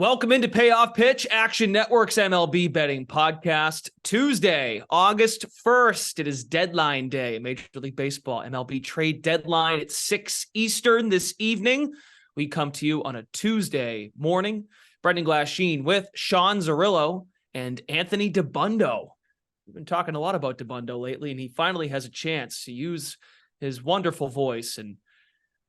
Welcome into Payoff Pitch, Action Network's MLB betting podcast. Tuesday, August 1st. It is deadline day, Major League Baseball MLB trade deadline at 6 Eastern this evening. We come to you on a Tuesday morning. Brendan Glasheen with Sean Zerillo and Anthony DeBundo. We've been talking a lot about DeBundo lately, and he finally has a chance to use his wonderful voice and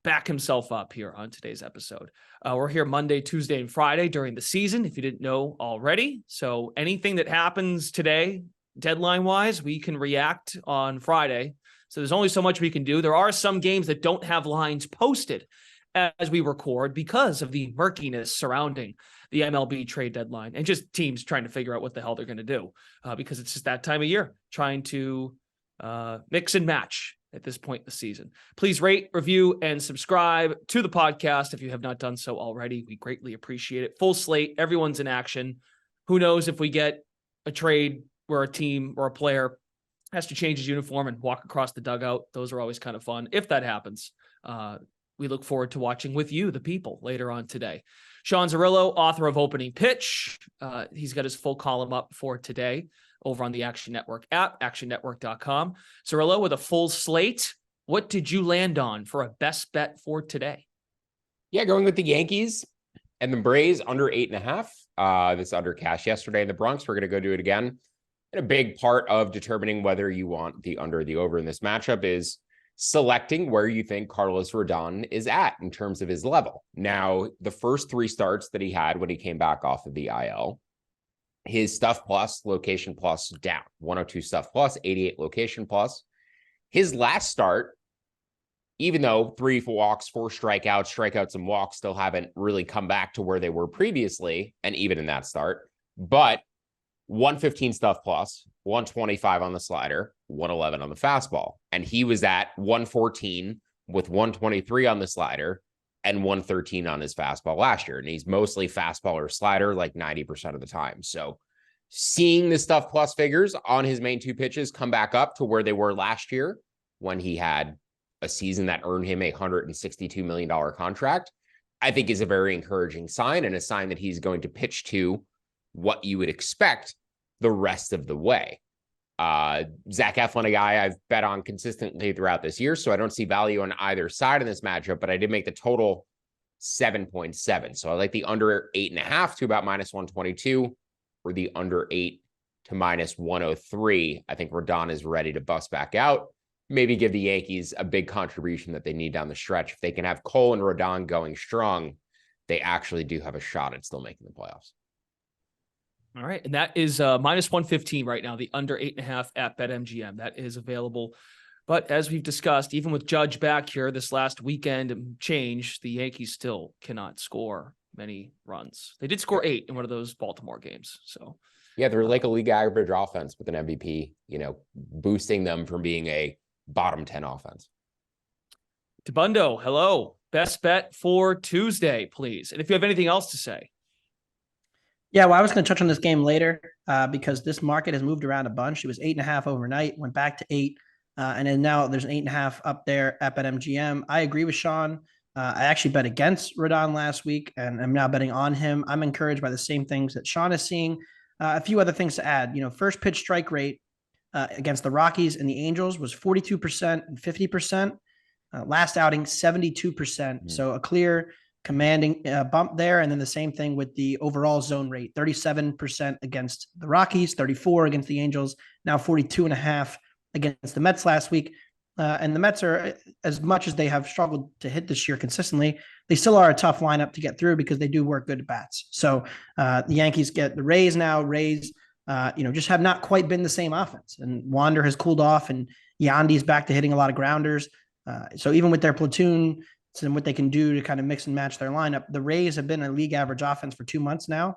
back himself up here on today's episode. We're here Monday, Tuesday, and Friday during the season, if you didn't know already. So anything that happens today, deadline-wise, we can react on Friday. So there's only so much we can do. There are some games that don't have lines posted as we record because of the murkiness surrounding the MLB trade deadline and just teams trying to figure out what the hell they're going to do because it's just that time of year, trying to mix and match at this point in the season. Please rate, review, and subscribe to the podcast if you have not done so already. We greatly appreciate it. Full slate. Everyone's in action. Who knows if we get a trade where a team or a player has to change his uniform and walk across the dugout. Those are always kind of fun. If that happens, we look forward to watching with you, the people, later on today. Sean Zerillo, author of Opening Pitch. He's got his full column up for today over on the Action Network app, actionnetwork.com. Zerillo, with a full slate, what did you land on for a best bet for today? Yeah, going with the Yankees and the Braves under 8.5. This under cash yesterday in the Bronx. We're going to go do it again. And a big part of determining whether you want the under or the over in this matchup is selecting where you think Carlos Rodón is at in terms of his level. Now, the first three starts that he had when he came back off of the IL, his stuff plus, location plus down. 102 stuff plus, 88 location plus. His last start, even though 3 walks, 4 strikeouts and walks still haven't really come back to where they were previously, and even in that start, but 115 stuff plus, 125 on the slider, 111 on the fastball. And he was at 114 with 123 on the slider and 113 on his fastball last year. And he's mostly fastball or slider like 90% of the time. So seeing the stuff plus figures on his main 2 pitches come back up to where they were last year when he had a season that earned him a $162 million contract, I think is a very encouraging sign and a sign that he's going to pitch to what you would expect the rest of the way. Zach Eflin, a guy I've bet on consistently throughout this year, so I don't see value on either side in this matchup, but I did make the total 7.7. So I like the under 8.5 to about minus 122 or the under 8 to minus 103. I think Rodón is ready to bust back out. Maybe give the Yankees a big contribution that they need down the stretch. If they can have Cole and Rodón going strong, they actually do have a shot at still making the playoffs. All right. And that is minus 115 right now, the under 8.5 at BetMGM. That is available. But as we've discussed, even with Judge back here this last weekend change, the Yankees still cannot score many runs. They did score 8 in one of those Baltimore games. So yeah, they're like a league average offense with an MVP, boosting them from being a bottom 10 offense. DeBundo, hello. Best bet for Tuesday, please. And if you have anything else to say. Yeah, well, I was going to touch on this game later because this market has moved around a bunch. It was 8.5 overnight, went back to 8, and then now there's an 8.5 up there at BetMGM. I agree with Sean. I actually bet against Rodón last week, and I'm now betting on him. I'm encouraged by the same things that Sean is seeing. A few other things to add. First pitch strike rate against the Rockies and the Angels was 42% and 50%. Last outing, 72%. So a clear commanding bump there. And then the same thing with the overall zone rate, 37% against the Rockies, 34 against the Angels, now 42.5 against the Mets last week. And the Mets are, as much as they have struggled to hit this year consistently, they still are a tough lineup to get through because they do work good at bats. So the Yankees get the Rays now. Rays, just have not quite been the same offense. And Wander has cooled off and Yandy's back to hitting a lot of grounders. So even with their platoon and what they can do to kind of mix and match their lineup, the Rays have been a league average offense for 2 months now.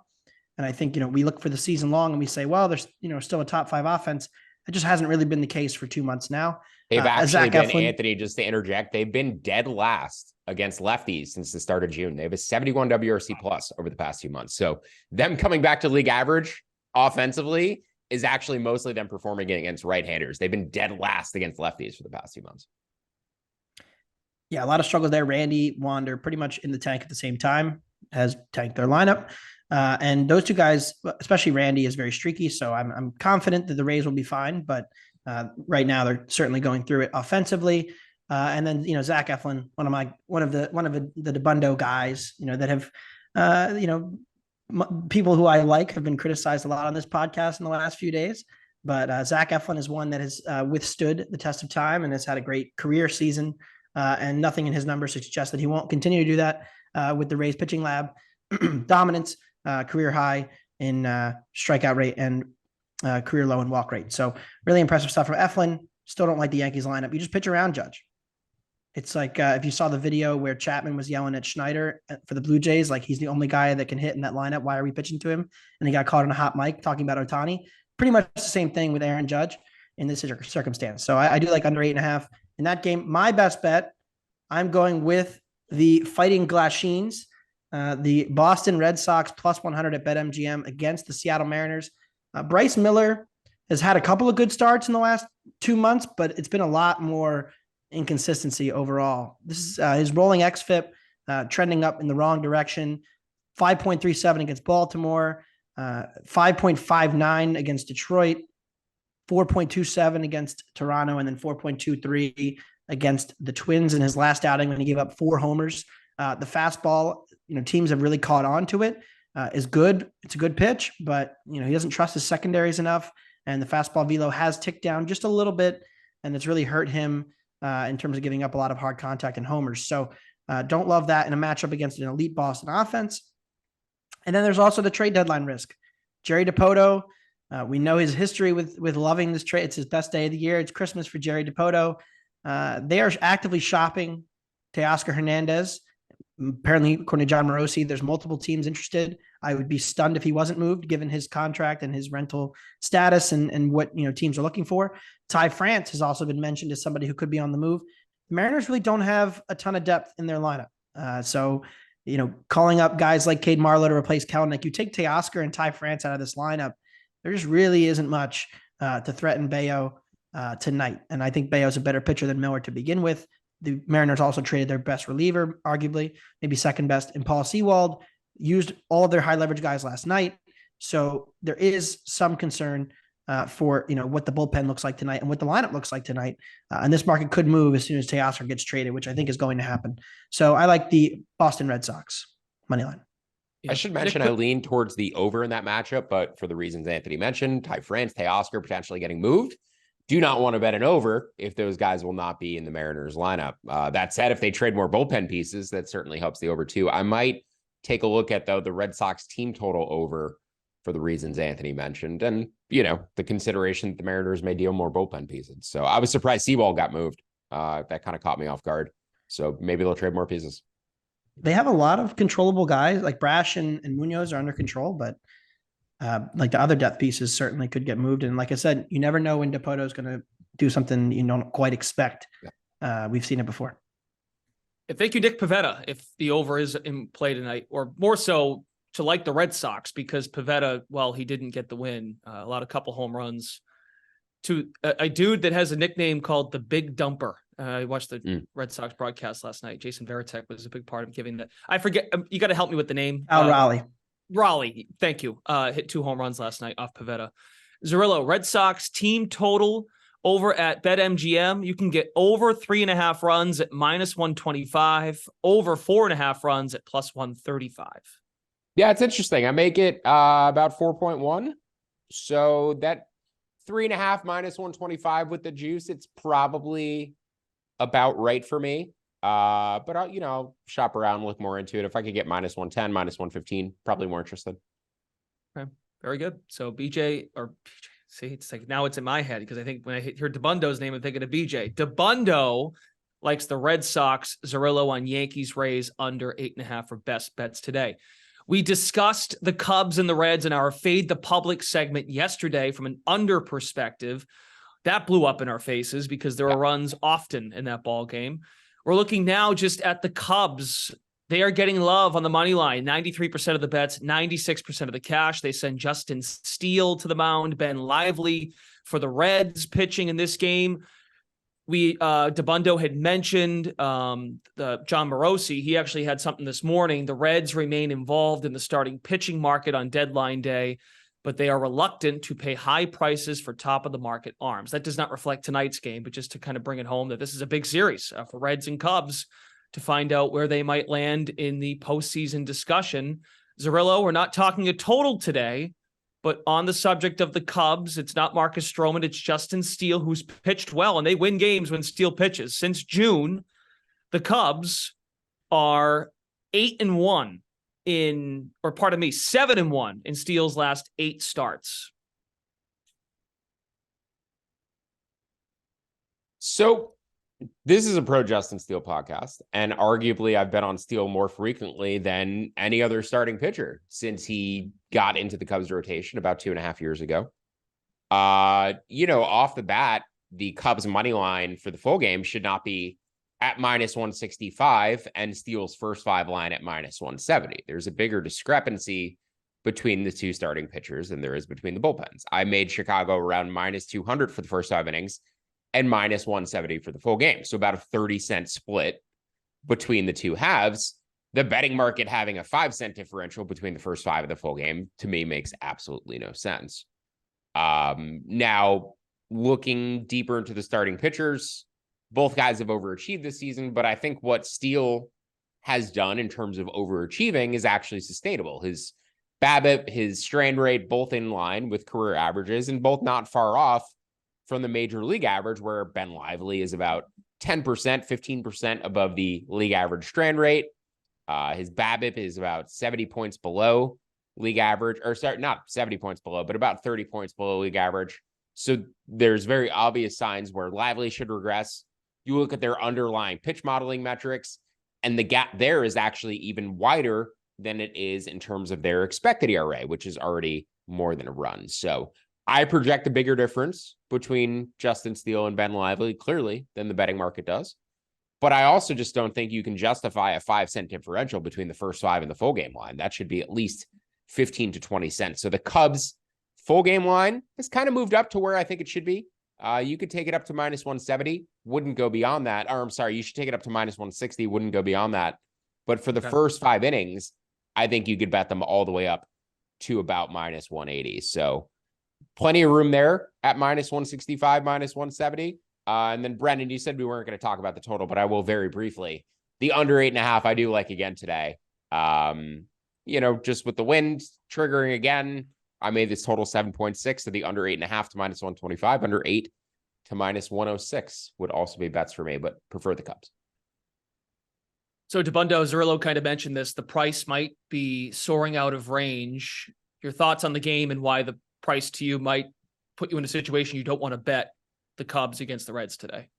And I think, we look for the season long and we say, well, there's, still a top 5 offense. It just hasn't really been the case for 2 months now. They've actually been, Anthony, just to interject, they've been dead last against lefties since the start of June. They have a 71 WRC plus over the past 2 months. So them coming back to league average offensively is actually mostly them performing against right-handers. They've been dead last against lefties for the past 2 months. Yeah, a lot of struggles there. Randy, Wander, pretty much in the tank at the same time. has tanked their lineup. And those two guys, especially Randy, is very streaky. So I'm confident that the Rays will be fine. But right now they're certainly going through it offensively. And then Zach Eflin, one of the Debundo guys, that have people who I like have been criticized a lot on this podcast in the last few days. But Zach Eflin is one that has withstood the test of time and has had a great career season. And nothing in his numbers suggests that he won't continue to do that with the Rays pitching lab. Dominance, career high in strikeout rate and career low in walk rate. So really impressive stuff from Eflin. Still don't like the Yankees lineup. You just pitch around Judge. It's like if you saw the video where Chapman was yelling at Schneider for the Blue Jays, like he's the only guy that can hit in that lineup. Why are we pitching to him? And he got caught on a hot mic talking about Ohtani. Pretty much the same thing with Aaron Judge in this circumstance. So I do like under 8.5 in that game. My best bet, I'm going with the Fighting Glashines, the Boston Red Sox plus 100 at BetMGM against the Seattle Mariners. Bryce Miller has had a couple of good starts in the last 2 months, but it's been a lot more inconsistency overall. This is his rolling xFIP trending up in the wrong direction. 5.37 against Baltimore, 5.59 against Detroit, 4.27 against Toronto, and then 4.23 against the Twins in his last outing when he gave up 4 homers. The fastball, teams have really caught on to it. Is good. It's a good pitch, but he doesn't trust his secondaries enough, and the fastball velo has ticked down just a little bit, and it's really hurt him in terms of giving up a lot of hard contact and homers. So don't love that in a matchup against an elite Boston offense. And then there's also the trade deadline risk. Jerry Dipoto, we know his history with loving this trade. It's his best day of the year. It's Christmas for Jerry Dipoto. They are actively shopping Teoscar Hernandez. Apparently, according to John Morosi, there's multiple teams interested. I would be stunned if he wasn't moved, given his contract and his rental status and what teams are looking for. Ty France has also been mentioned as somebody who could be on the move. The Mariners really don't have a ton of depth in their lineup. So calling up guys like Cade Marlowe to replace Kelenic, you take Teoscar and Ty France out of this lineup, there just really isn't much to threaten Bayo tonight. And I think Bayo's a better pitcher than Miller to begin with. The Mariners also traded their best reliever, arguably, maybe second best, in Paul Sewald, used all of their high leverage guys last night. So there is some concern for what the bullpen looks like tonight and what the lineup looks like tonight. And this market could move as soon as Teoscar gets traded, which I think is going to happen. So I like the Boston Red Sox money line. I should mention I lean towards the over in that matchup, but for the reasons Anthony mentioned, Ty France, Teoscar potentially getting moved. Do not want to bet an over if those guys will not be in the Mariners lineup. That said, if they trade more bullpen pieces, that certainly helps the over too. I might take a look at, though, the Red Sox team total over for the reasons Anthony mentioned. And, the consideration that the Mariners may deal more bullpen pieces. So I was surprised Sewald got moved. That kind of caught me off guard. So maybe they'll trade more pieces. They have a lot of controllable guys, like Brash and Munoz are under control, but like the other depth pieces certainly could get moved. And like I said, you never know when Dipoto is going to do something you don't quite expect. Yeah. We've seen it before. Thank you, Nick Pivetta, if the over is in play tonight, or more so to like the Red Sox, because Pivetta, well, he didn't get the win. A couple home runs to a dude that has a nickname called the Big Dumper. I watched the Red Sox broadcast last night. Jason Varitek was a big part of giving that. I forget. You got to help me with the name. Raleigh. Raleigh. Thank you. Hit 2 home runs last night off Pivetta. Zerillo, Red Sox team total over at BetMGM. You can get over 3.5 runs at -125, over 4.5 runs at +135. Yeah, it's interesting. I make it about 4.1. So that 3.5 -125 with the juice, it's probably about right for me. But I'll shop around, look more into it. If I could get -110, -115, probably more interested. Okay, very good. So BJ, see, it's like now it's in my head because I think when I hear Debundo's name, I'm thinking of BJ. Debundo likes the Red Sox. Zerillo on Yankees Rays under 8.5 for best bets today. We discussed the Cubs and the Reds in our Fade the Public segment yesterday from an under perspective. That blew up in our faces because there were runs often in that ball game. We're looking now just at the Cubs. They are getting love on the money line. 93% of the bets, 96% of the cash. They send Justin Steele to the mound, Ben Lively for the Reds pitching in this game. DeBundo had mentioned the John Morosi. He actually had something this morning. The Reds remain involved in the starting pitching market on deadline day, but they are reluctant to pay high prices for top of the market arms. That does not reflect tonight's game, but just to kind of bring it home that this is a big series for Reds and Cubs to find out where they might land in the postseason discussion. Zerillo, we're not talking a total today, but on the subject of the Cubs, it's not Marcus Stroman, it's Justin Steele, who's pitched well, and they win games when Steele pitches. Since June, the Cubs are 7-1 in Steele's last 8 starts. So this is a pro Justin Steele podcast, and arguably I've bet on Steele more frequently than any other starting pitcher since he got into the Cubs rotation about 2.5 years ago. Off the bat, the Cubs money line for the full game should not be at -165 and Steele's first 5 line at -170. There's a bigger discrepancy between the two starting pitchers than there is between the bullpens. I made Chicago around -200 for the first 5 innings and -170 for the full game. So about a 30-cent split between the two halves. The betting market having a 5-cent differential between the first 5 of the full game, to me, makes absolutely no sense. Now, looking deeper into the starting pitchers, both guys have overachieved this season, but I think what Steele has done in terms of overachieving is actually sustainable. His BABIP, his strand rate, both in line with career averages and both not far off from the major league average, where Ben Lively is about 10%, 15% above the league average strand rate. His BABIP is about 70 points below league average, or sorry, not 70 points below, but about 30 points below league average. So there's very obvious signs where Lively should regress. You look at their underlying pitch modeling metrics, and the gap there is actually even wider than it is in terms of their expected ERA, which is already more than a run. So I project a bigger difference between Justin Steele and Ben Lively, clearly, than the betting market does. But I also just don't think you can justify a 5-cent differential between the first 5 and the full game line. That should be at least 15 to 20 cents. So the Cubs full game line has kind of moved up to where I think it should be. You could take it up to -170, wouldn't go beyond that. Or I'm sorry, you should take it up to -160, wouldn't go beyond that. But for the first 5 innings, I think you could bet them all the way up to about -180. So plenty of room there at -165, -170. And then, Brendan, you said we weren't going to talk about the total, but I will very briefly. The under 8.5, I do like again today. Just with the wind triggering again, I made this total 7.6, so the under 8.5 to -125, under 8 to -106 would also be bets for me, but prefer the Cubs. So DeBundo, Zerillo kind of mentioned this. The price might be soaring out of range. Your thoughts on the game and why the price to you might put you in a situation you don't want to bet the Cubs against the Reds today?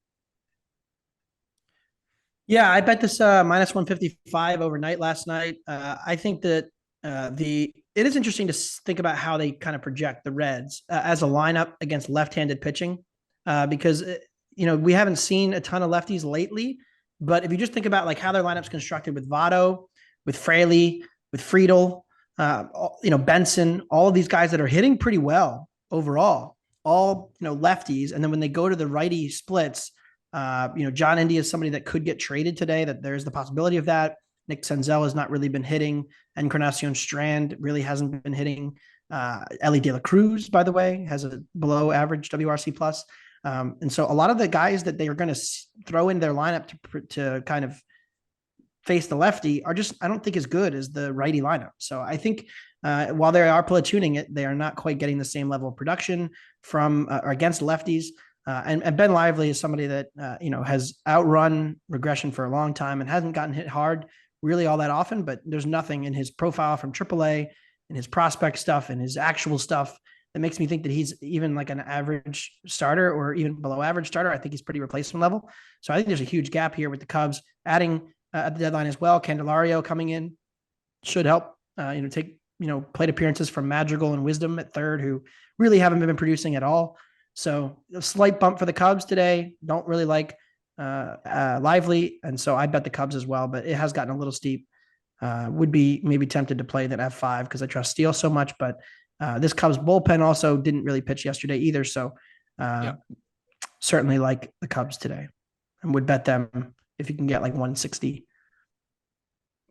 Yeah, I bet this -155 overnight last night. I think that it is interesting to think about how they kind of project the Reds as a lineup against left-handed pitching, because we haven't seen a ton of lefties lately. But if you just think about like how their lineup's constructed with Votto, with Fraley, with Friedel, Benson, all of these guys that are hitting pretty well overall, all lefties, and then when they go to the righty splits, John India is somebody that could get traded today. That there's the possibility of that. Nick Senzel has not really been hitting. Encarnacion Strand really hasn't been hitting. Ellie De La Cruz, by the way, has a below average WRC plus. And so a lot of the guys that they are going to throw in their lineup to kind of face the lefty are just, I don't think, as good as the righty lineup. So I think while they are platooning it, they are not quite getting the same level of production from or against lefties. And Ben Lively is somebody that, has outrun regression for a long time and hasn't gotten hit hard really all that often, but there's nothing in his profile from AAA and his prospect stuff and his actual stuff that makes me think that he's even like an average starter or even below average starter. I think he's pretty replacement level. So I think there's a huge gap here with the Cubs adding at the deadline as well. Candelario coming in should help, take, plate appearances from Madrigal and Wisdom at third, who really haven't been producing at all. So a slight bump for the Cubs today. Don't really like Lively. And so I bet the Cubs as well, but it has gotten a little steep. Would be maybe tempted to play that F5 because I trust Steele so much, but this Cubs bullpen also didn't really pitch yesterday either. So certainly like the Cubs today and would bet them if you can get like 160.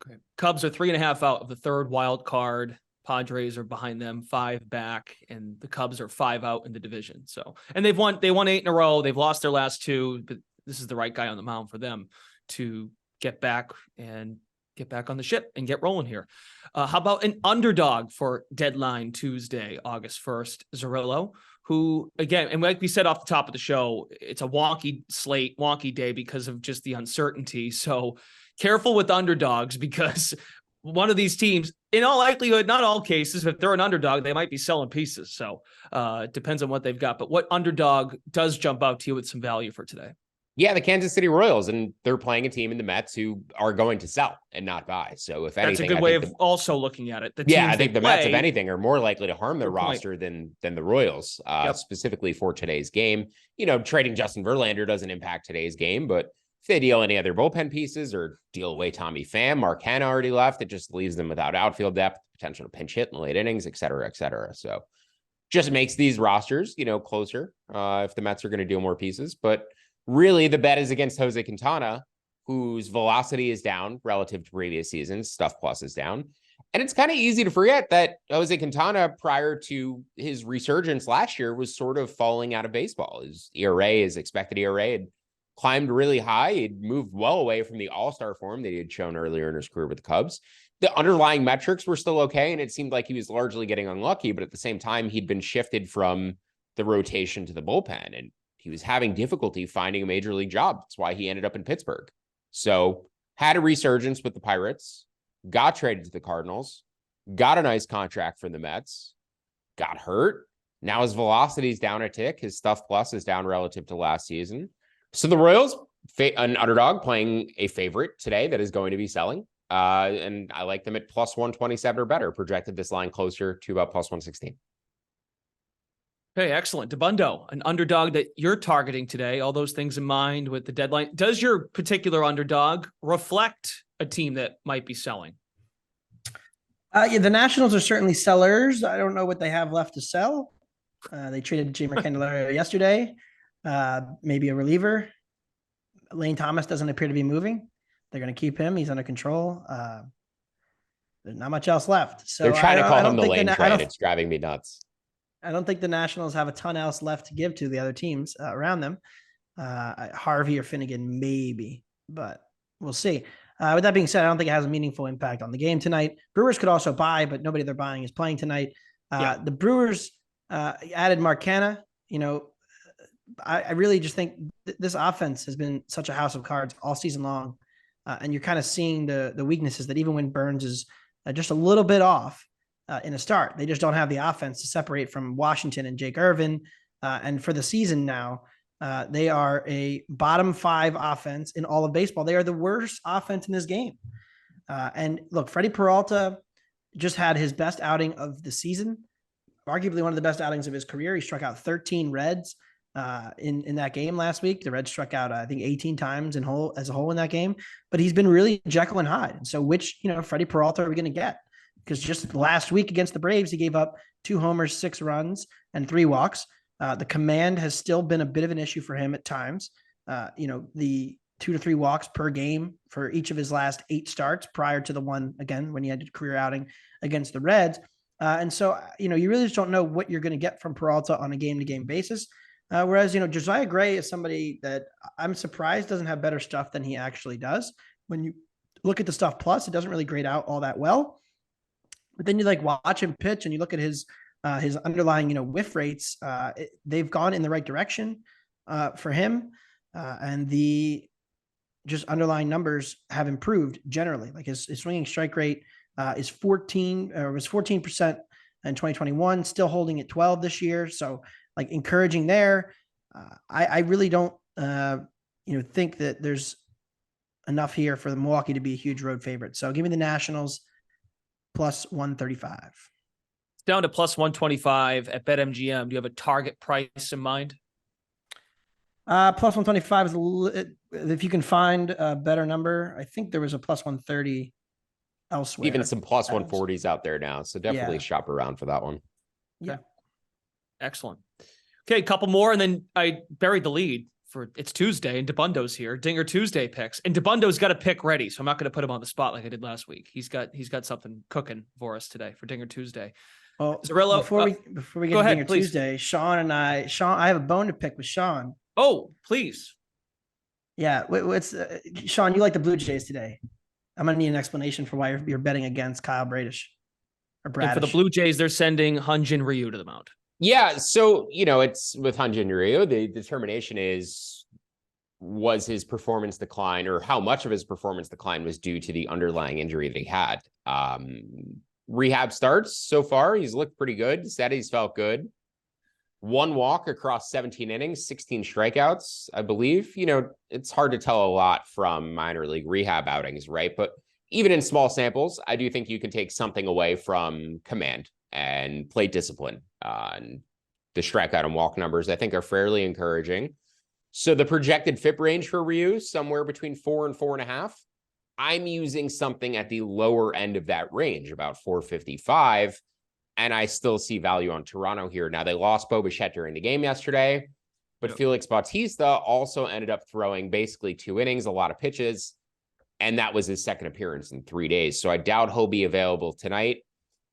Okay. Cubs are 3.5 out of the third wild card. Padres are behind them, 5 back, and the Cubs are 5 out in the division. So, and they won 8 in a row. They've lost their last 2, but this is the right guy on the mound for them to get back on the ship and get rolling here. How about an underdog for deadline Tuesday, August 1st, Zerillo, who, again, and like we said off the top of the show, it's a wonky slate, wonky day because of just the uncertainty. So careful with underdogs, because one of these teams, in all likelihood, not all cases, if they're an underdog, they might be selling pieces. So it depends on what they've got. But what underdog does jump out to you with some value for today? Yeah, the Kansas City Royals, and they're playing a team in the Mets who are going to sell and not buy. So if anything, that's a good way of also looking at it. I think the Mets, if anything, are more likely to harm their roster than the Royals, specifically for today's game. You know, trading Justin Verlander doesn't impact today's game, but if they deal any other bullpen pieces or deal away Tommy Pham, Mark Hanna already left, it just leaves them without outfield depth, potential to pinch hit in the late innings, et cetera, et cetera. So just makes these rosters, closer if the Mets are going to deal more pieces. But really, the bet is against Jose Quintana, whose velocity is down relative to previous seasons. Stuff plus is down. And it's kind of easy to forget that Jose Quintana, prior to his resurgence last year, was sort of falling out of baseball. His ERA, his expected ERA, had climbed really high. He'd moved well away from the all-star form that he had shown earlier in his career with the Cubs. The underlying metrics were still okay, and it seemed like he was largely getting unlucky, but at the same time, he'd been shifted from the rotation to the bullpen, and he was having difficulty finding a major league job. That's why he ended up in Pittsburgh. So had a resurgence with the Pirates, got traded to the Cardinals, got a nice contract from the Mets, got hurt. Now his velocity is down a tick. His stuff plus is down relative to last season. So the Royals, an underdog, playing a favorite today that is going to be selling. And I like them at plus 127 or better, projected this line closer to about plus 116. Okay, excellent. DeBundo, an underdog that you're targeting today, all those things in mind with the deadline. Does your particular underdog reflect a team that might be selling? Yeah, the Nationals are certainly sellers. I don't know what they have left to sell. They traded Jeimer Candelario yesterday. Maybe a reliever. Lane Thomas doesn't appear to be moving. They're going to keep him. He's under control. There's not much else left. So they're trying to call him the Lane trade. It's driving me nuts. I don't think the Nationals have a ton else left to give to the other teams around them. Harvey or Finnegan, maybe, but we'll see. With that being said, I don't think it has a meaningful impact on the game tonight. Brewers could also buy, but nobody they're buying is playing tonight. The Brewers added Mark Hanna. I really just think this offense has been such a house of cards all season long. And you're kind of seeing the weaknesses that even when Burns is just a little bit off, in a start, they just don't have the offense to separate from Washington and Jake Irvin. And for the season now, they are a bottom 5 offense in all of baseball. They are the worst offense in this game. And look, Freddie Peralta just had his best outing of the season, arguably one of the best outings of his career. He struck out 13 Reds in that game last week. The Reds struck out, I think, 18 times as a whole in that game. But he's been really Jekyll and Hyde. And so which, Freddie Peralta are we going to get? Because just last week against the Braves, he gave up 2 homers, 6 runs, and 3 walks. The command has still been a bit of an issue for him at times. The 2 to 3 walks per game for each of his last 8 starts prior to the one, again, when he had a career outing against the Reds. And so, you really just don't know what you're going to get from Peralta on a game-to-game basis. Whereas, Josiah Gray is somebody that I'm surprised doesn't have better stuff than he actually does. When you look at the stuff plus, it doesn't really grade out all that well. But then you watch him pitch and you look at his underlying, whiff rates. They've gone in the right direction for him. And the just underlying numbers have improved generally. Like his swinging strike rate was 14% in 2021, still holding at 12 this year. So encouraging there. I really don't, think that there's enough here for the Milwaukee to be a huge road favorite. So give me the Nationals plus 135. It's down to plus 125 at BetMGM. Do you have a target price in mind? Plus 125 is if you can find a better number. I think there was a plus 130 elsewhere. Even some plus 140s out there now. So definitely shop around for that one. Yeah. Excellent. Okay, a couple more, and then I buried the lead for it's Tuesday, and DeBundo's here. Dinger Tuesday picks, and DeBundo's got a pick ready, so I'm not going to put him on the spot like I did last week. He's got something cooking for us today for Dinger Tuesday. Well, Zerillo, before we get go to ahead, Dinger please. Tuesday, Sean, I have a bone to pick with Sean. Oh, please. Yeah, what's Sean? You like the Blue Jays today? I'm gonna need an explanation for why you're betting against Kyle Bradish or Bradish. And for the Blue Jays, they're sending Hyun-Jin Ryu to the mound. Yeah, so, it's with Hyun-Jin Ryu, the determination was his performance decline, or how much of his performance decline was due to the underlying injury that he had. Rehab starts so far, he's looked pretty good. Steady's felt good. 1 walk across 17 innings, 16 strikeouts, I believe. It's hard to tell a lot from minor league rehab outings, right? But even in small samples, I do think you can take something away from command and plate discipline. And the strikeout and walk numbers, I think, are fairly encouraging. So the projected FIP range for Ryu, somewhere between 4 and 4.5. I'm using something at the lower end of that range, about 455. And I still see value on Toronto here. Now, they lost Bo Bichette during the game yesterday, but Felix Bautista also ended up throwing basically 2 innings, a lot of pitches, and that was his second appearance in 3 days. So I doubt he'll be available tonight.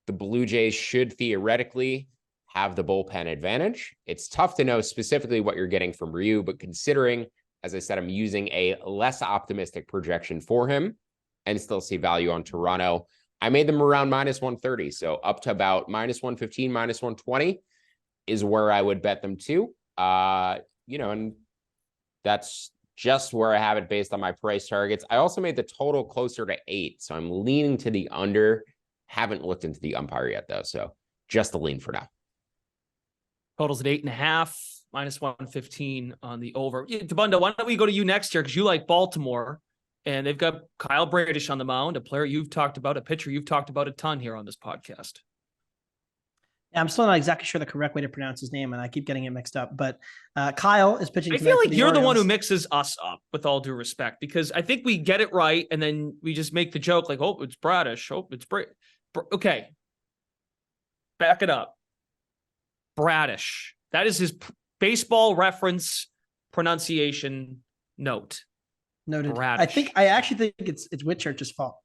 The Blue Jays should theoretically have the bullpen advantage. It's tough to know specifically what you're getting from Ryu, but considering, as I said, I'm using a less optimistic projection for him and still see value on Toronto. I made them around -130. So up to about -115, -120 is where I would bet them to. And that's just where I have it based on my price targets. I also made the total closer to 8. So I'm leaning to the under. Haven't looked into the umpire yet, though. So just a lean for now. Totals at 8.5, -115 on the over. DeBundo, why don't we go to you next year? Because you like Baltimore. And they've got Kyle Bradish on the mound, a player you've talked about, a pitcher you've talked about a ton here on this podcast. Yeah, I'm still not exactly sure the correct way to pronounce his name, and I keep getting it mixed up. But Kyle is pitching. I feel like you're the one who mixes us up, with all due respect, because I think we get it right, and then we just make the joke like, "Oh, it's Bradish. Oh, it's Okay, back it up. Bradish. That is his baseball reference pronunciation note. Noted. Bradish. I actually think it's Whitchurch's fault,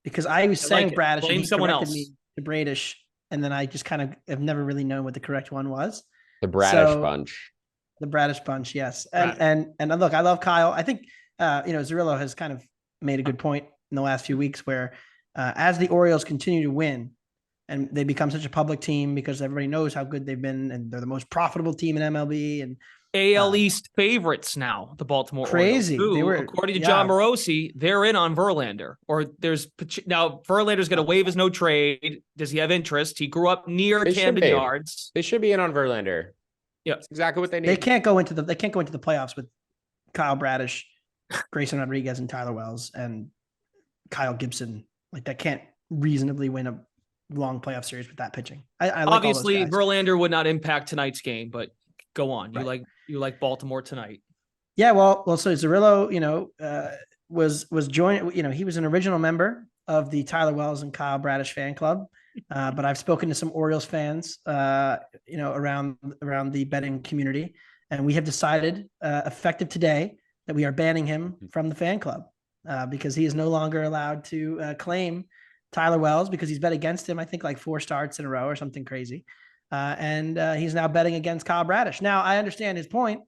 because I was saying like Bradish Blame and he someone corrected else. me to Bradish, and then I just kind of have never really known what the correct one was. The Bradish bunch. The Bradish bunch, yes. And look, I love Kyle. I think Zerillo has kind of made a good point in the last few weeks where as the Orioles continue to win and they become such a public team because everybody knows how good they've been and they're the most profitable team in MLB and AL East favorites now, the Baltimore crazy. Orioles. They were, according to John Morosi, they're in on Verlander. Or now Verlander's going to waive his no trade. Does he have interest? He grew up near Camden Yards. They should be in on Verlander. Yeah, that's exactly what they need. They can't go into the playoffs with Kyle Bradish, Grayson Rodriguez, and Tyler Wells and Kyle Gibson. Like, that can't reasonably win a long playoff series with that pitching. I like obviously Verlander would not impact tonight's game, but go on. Right. You like Baltimore tonight. Yeah, well, so Zerillo, was joined, he was an original member of the Tyler Wells and Kyle Bradish fan club. But I've spoken to some Orioles fans, around the betting community, and we have decided, effective today, that we are banning him from the fan club because he is no longer allowed to claim Tyler Wells because he's bet against him, I think, like 4 starts in a row or something crazy. And he's now betting against Kyle Bradish. Now, I understand his point.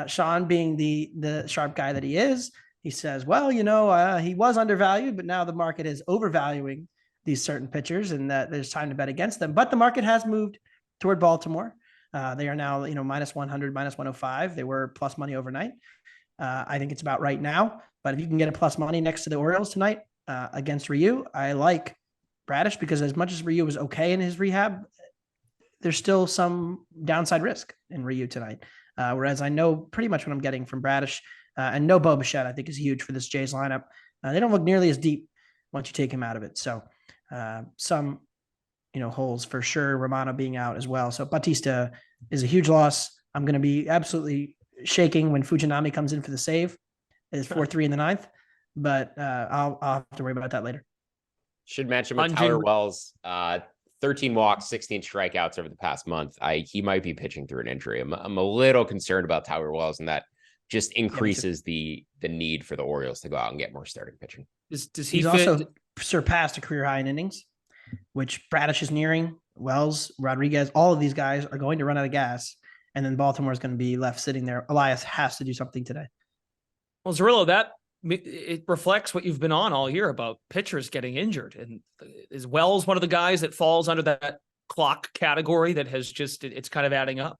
Sean, being the sharp guy that he is, he says, well, he was undervalued, but now the market is overvaluing these certain pitchers and that there's time to bet against them. But the market has moved toward Baltimore. They are now, -100, -105. They were plus money overnight. I think it's about right now. But if you can get a plus money next to the Orioles tonight against Ryu, I like Bradish because as much as Ryu was okay in his rehab, there's still some downside risk in Ryu tonight. Whereas I know pretty much what I'm getting from Bradish and no Bo Bichette, I think is huge for this Jays lineup. They don't look nearly as deep once you take him out of it. So some, holes for sure. Romano being out as well. So Bautista is a huge loss. I'm going to be absolutely shaking when Fujinami comes in for the save. It's 4-3 in the 9th, but I'll have to worry about that later. Should mention with Tyler Wells, 13 walks, 16 strikeouts over the past month. He might be pitching through an injury. I'm a little concerned about Tyler Wells, and that just increases the need for the Orioles to go out and get more starting pitching. Does he He's fit? also surpassed a career high in innings, which Bradish is nearing. Wells, Rodriguez, all of these guys are going to run out of gas, and then Baltimore is going to be left sitting there. Elias has to do something today. Well, Zerillo, it reflects what you've been on all year about pitchers getting injured. And is Wells one of the guys that falls under that clock category that has just, it's kind of adding up?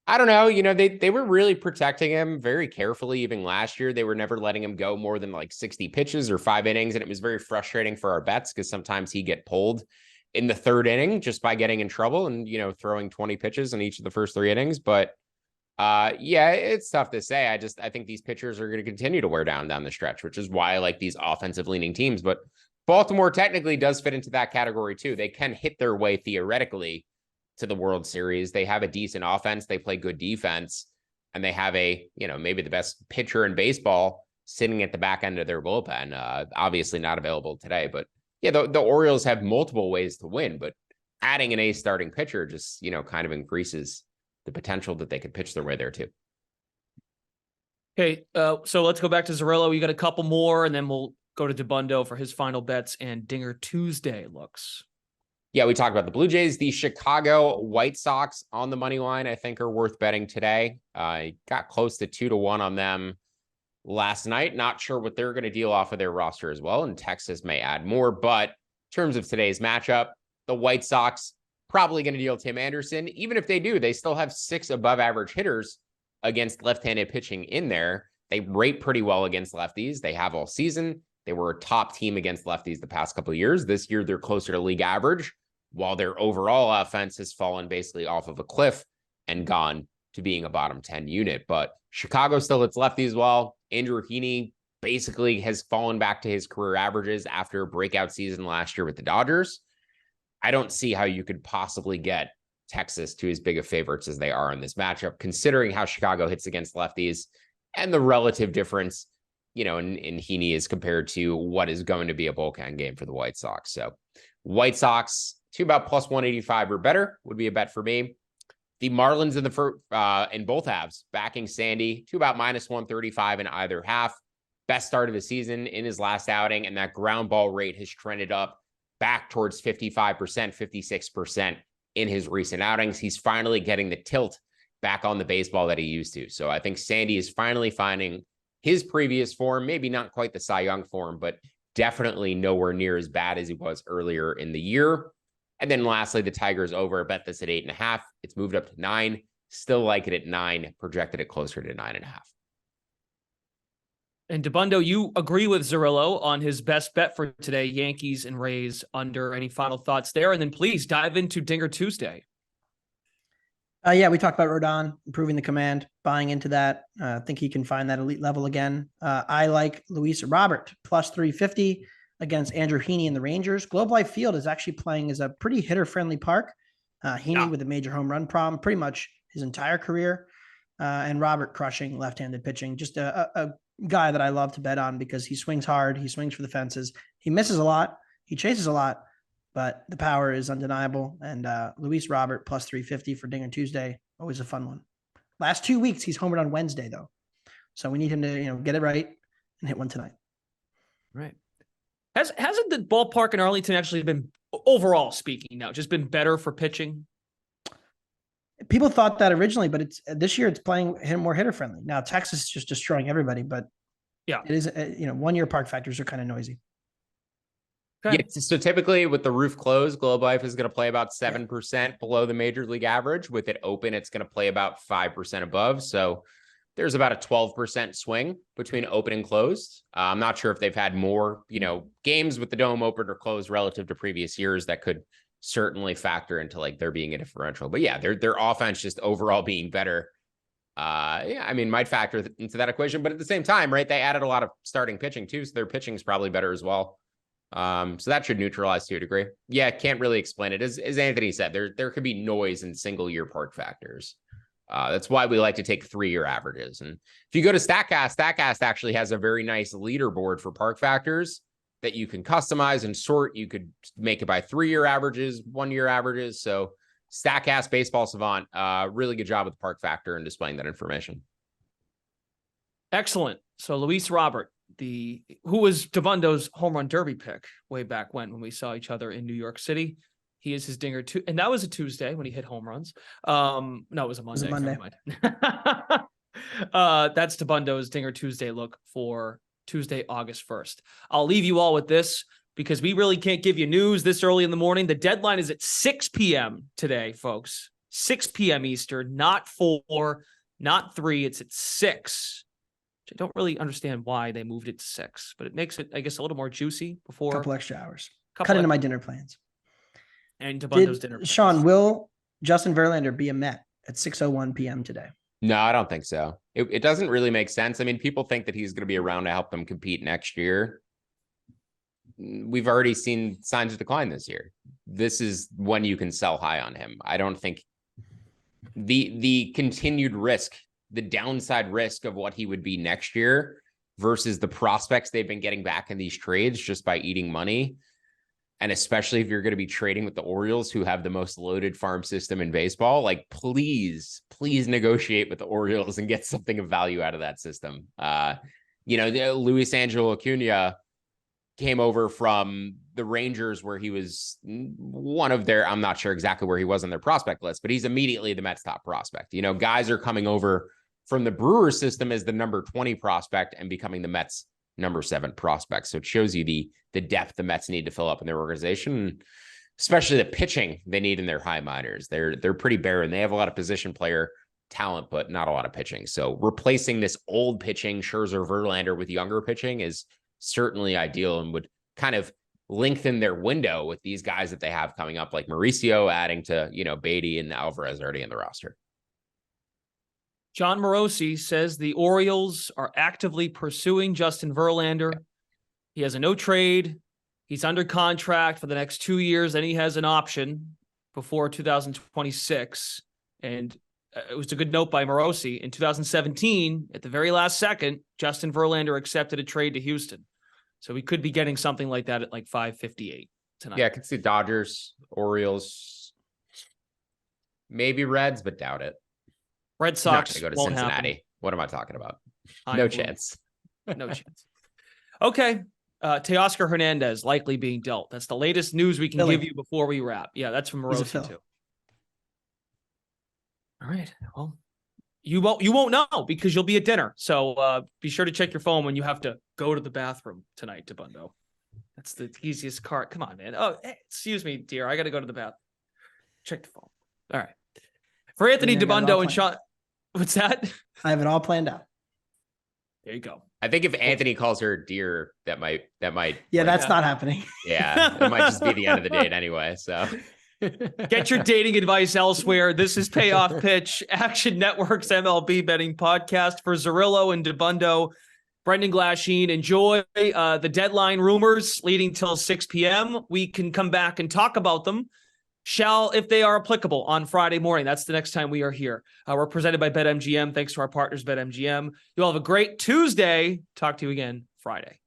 I don't know. You know, they were really protecting him very carefully. Even last year, they were never letting him go more than like 60 pitches or 5 innings. And it was very frustrating for our bets because sometimes he'd get pulled in the 3rd inning just by getting in trouble and, you know, throwing 20 pitches in each of the first 3 innings. But yeah, it's tough to say. I think these pitchers are going to continue to wear down the stretch, which is why I like these offensive leaning teams. But Baltimore technically does fit into that category too. They can hit their way theoretically to the World Series. They have a decent offense. They play good defense, and they have a, you know, maybe the best pitcher in baseball sitting at the back end of their bullpen. Obviously not available today, but yeah, the Orioles have multiple ways to win, but adding an ace starting pitcher just, you know, kind of increases the potential that they could pitch their way there too. Okay, so let's go back to Zerillo. You got a couple more, and then we'll go to DeBundo for his final bets and Dinger Tuesday looks. Yeah, we talked about the Blue Jays. The Chicago White Sox on the money line, I think, are worth betting today. Got close to 2-1 on them last night. Not sure what they're going to deal off of their roster as well, and Texas may add more. But in terms of today's matchup, the White Sox probably going to deal Tim Anderson. Even if they do, they still have 6 above average hitters against left-handed pitching in there. They rate pretty well against lefties. They have all season. They were a top team against lefties the past couple of years. This year, they're closer to league average, while their overall offense has fallen basically off of a cliff and gone to being a bottom 10 unit. But Chicago still hits lefties well. Andrew Heaney basically has fallen back to his career averages after a breakout season last year with the Dodgers. I don't see how you could possibly get Texas to as big of favorites as they are in this matchup, considering how Chicago hits against lefties and the relative difference, you know, in Heaney as compared to what is going to be a bullpen game for the White Sox. So White Sox to about plus 185 or better would be a bet for me. The Marlins in both halves, backing Sandy to about minus 135 in either half. Best start of the season in his last outing, and that ground ball rate has trended up back towards 55%, 56% in his recent outings. He's finally getting the tilt back on the baseball that he used to. So I think Sandy is finally finding his previous form, maybe not quite the Cy Young form, but definitely nowhere near as bad as he was earlier in the year. And then lastly, the Tigers over. I bet this at 8.5. It's moved up to 9. Still like it at 9. Projected it closer to 9.5. And DeBundo, you agree with Zerillo on his best bet for today, Yankees and Rays under. Any final thoughts there? And then please dive into Dinger Tuesday. Yeah, we talked about Rodón improving the command, buying into that. I think he can find that elite level again. I like Luis Robert plus 350 against Andrew Heaney and the Rangers. Globe Life Field is actually playing as a pretty hitter-friendly park. Heaney with a major home run problem pretty much his entire career, and Robert crushing left-handed pitching. Just a guy that I love to bet on because he swings hard, he swings for the fences, he misses a lot, he chases a lot, but the power is undeniable. And Luis Robert plus 350 for Dinger Tuesday, always a fun one. Last 2 weeks he's homered on Wednesday though, so we need him to get it right and hit one tonight. Right. Hasn't the ballpark in Arlington actually been, overall speaking now, just been better for pitching? People thought that originally, but it's this year it's playing more hitter friendly. Now Texas is just destroying everybody, but yeah, it is 1 year park factors are kind of noisy. Okay. Yeah, so typically with the roof closed, Globe Life is going to play about 7% below the major league average. With it open, it's going to play about 5% above. So there's about a 12% swing between open and closed. I'm not sure if they've had more, games with the dome open or closed relative to previous years that could certainly factor into like there being a differential. But yeah, their offense just overall being better. Might factor into that equation. But at the same time, right, they added a lot of starting pitching too, so their pitching is probably better as well. So that should neutralize to a degree. Yeah, can't really explain it. As Anthony said, there could be noise in single year park factors. That's why we like to take 3-year averages. And if you go to StatCast actually has a very nice leaderboard for park factors. that you can customize and sort. You could make it by 3-year averages, 1-year averages. So Statcast Baseball Savant, really good job with the Park Factor and displaying that information. Excellent. So Luis Robert, who was Dabundo's home run derby pick way back when we saw each other in New York City. He is his dinger too. And that was a Tuesday when he hit home runs. No, it was a Monday. Never mind. That's Dabundo's Dinger Tuesday look for Tuesday, August 1st. I'll leave you all with this because we really can't give you news this early in the morning. The deadline is at 6 p.m. today, folks. 6 p.m. Eastern, not 4, not 3. It's at 6. I don't really understand why they moved it to 6, but it makes it, I guess, a little more juicy before. A couple extra hours. Cut into my dinner plans. And Dabundo's dinner plans. Sean, will Justin Verlander be a Met at 6:01 p.m. today? No, I don't think so. It doesn't really make sense. I mean, people think that he's going to be around to help them compete next year. We've already seen signs of decline this year. This is when you can sell high on him. I don't think the continued risk, the downside risk of what he would be next year versus the prospects they've been getting back in these trades just by eating money. And especially if you're going to be trading with the Orioles, who have the most loaded farm system in baseball, like please negotiate with the Orioles and get something of value out of that system. Luis Angel Acuna came over from the Rangers, where he was one of their, I'm not sure exactly where he was on their prospect list, but he's immediately the Mets' top prospect. Guys are coming over from the Brewers system as the number 20 prospect and becoming the Mets' number 7 prospect. So it shows you the depth the Mets need to fill up in their organization, especially the pitching they need in their high minors. They're pretty barren. They have a lot of position player talent, but not a lot of pitching. So replacing this old pitching, Scherzer, Verlander, with younger pitching is certainly ideal and would kind of lengthen their window with these guys that they have coming up, like Mauricio, adding to, Beatty and Alvarez already in the roster. John Morosi says the Orioles are actively pursuing Justin Verlander. He has a no trade. He's under contract for the next 2 years, and he has an option before 2026. And it was a good note by Morosi. In 2017, at the very last second, Justin Verlander accepted a trade to Houston. So we could be getting something like that at like 5:58 tonight. Yeah, I could see Dodgers, Orioles, maybe Reds, but doubt it. Red Sox not going to go to won't Cincinnati. happen. What am I talking about? No chance. No chance. Okay. Teoscar Hernandez likely being dealt. That's the latest news we can give you before we wrap. Yeah, that's from Morosi too. All right. Well, you won't know because you'll be at dinner. So be sure to check your phone when you have to go to the bathroom tonight, Dabundo. That's the easiest card. Come on, man. Oh, hey, excuse me, dear. I got to go to the bathroom. Check the phone. All right. For Anthony Dabundo and Sean. What's that? I have it all planned out. There you go. I think if Anthony calls her dear, that might. Yeah, that's not happening. Yeah, it might just be the end of the date anyway. So get your dating advice elsewhere. This is Payoff Pitch, Action Network's MLB betting podcast. For Zerillo and Dabundo, Brendan Glasheen. Enjoy the deadline rumors leading till 6 p.m. We can come back and talk about them. If they are applicable on Friday morning. That's the next time we are here. We're presented by BetMGM. Thanks to our partners, BetMGM. You all have a great Tuesday. Talk to you again Friday.